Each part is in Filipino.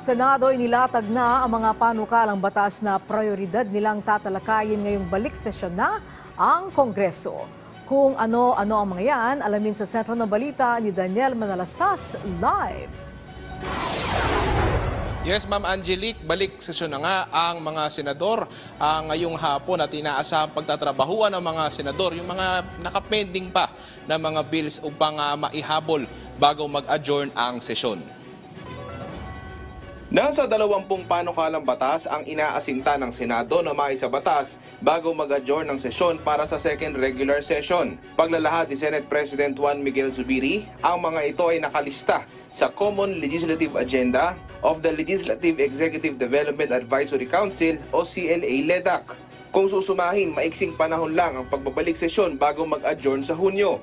Senado inilatag na ang mga panukalang batas na prioridad nilang tatalakayin ngayong balik sesyon na ang Kongreso. Kung ano-ano ang mga yan, alamin sa sentro ng balita ni Daniel Manalastas live. Yes, Ma'am Angelique, balik sesyon na nga ang mga senador ngayong hapon at inaasahang pagtatrabahuan ng mga senador yung mga nakapending pa na mga bills upang maihabol bago mag-adjourn ang sesyon. Nasa 20 panukalang batas ang inaasinta ng Senado na maisabatas bago mag-adjourn ng sesyon para sa second regular session. Paglalahad ni Senate President Juan Miguel Zubiri, ang mga ito ay nakalista sa Common Legislative Agenda of the Legislative Executive Development Advisory Council o CLA-LEDAC. Kung susumahin, maiksing panahon lang ang pagbabalik sesyon bago mag-adjourn sa Hunyo.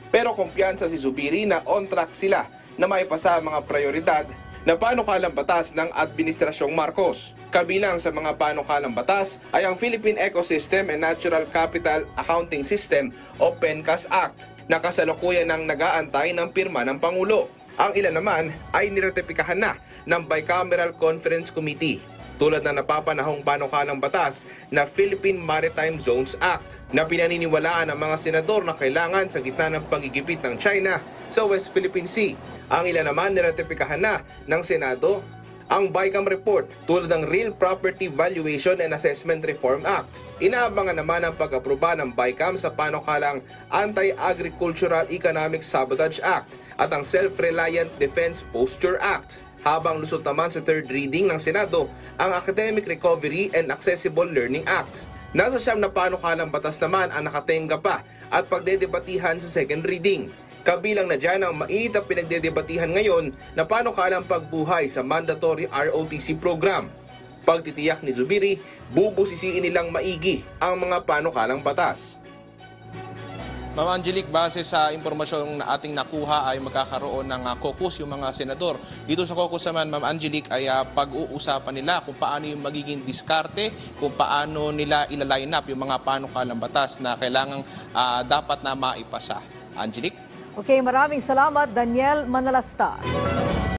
Pero kumpiyansa si Zubiri na on track sila na maipasa ang mga prioridad na panukalang batas ng Administrasyong Marcos. Kabilang sa mga panukalang batas ay ang Philippine Ecosystem and Natural Capital Accounting System o PENCAS Act na kasalukuyan ng nag-aantay ng pirma ng Pangulo. Ang ilan naman ay niratipikahan na ng Bicameral Conference Committee, tulad na napapanahong panukalang batas na Philippine Maritime Zones Act na pinaniniwalaan ng mga senador na kailangan sa gitna ng pagigipit ng China sa West Philippine Sea. Ang ilan naman niratipikahan na ng Senado ang BICAM report tulad ng Real Property Valuation and Assessment Reform Act. Inaabangan naman ang pag-aproba ng BICAM sa panukalang Anti-Agricultural Economic Sabotage Act at ang Self-Reliant Defense Posture Act. Habang lusot naman sa third reading ng Senado ang Academic Recovery and Accessible Learning Act. Nasa 9 na panukalang batas naman ang nakatenga pa at pagdedebatihan sa second reading. Kabilang na dyan ang mainit na pinagdedebatihan ngayon na panukalang pagbuhay sa mandatory ROTC program. Pagtitiyak ni Zubiri, bubusisiin nilang maigi ang mga panukalang batas. Ma'am Angelique, base sa impormasyong na ating nakuha ay magkakaroon ng caucus yung mga senador. Dito sa caucus naman, Ma'am Angelique, ay pag-uusapan nila kung paano yung magiging diskarte, kung paano nila ila-line up yung mga panukalang batas na kailangang dapat na maipasa. Angelique? Okay, maraming salamat Daniel Manalastas.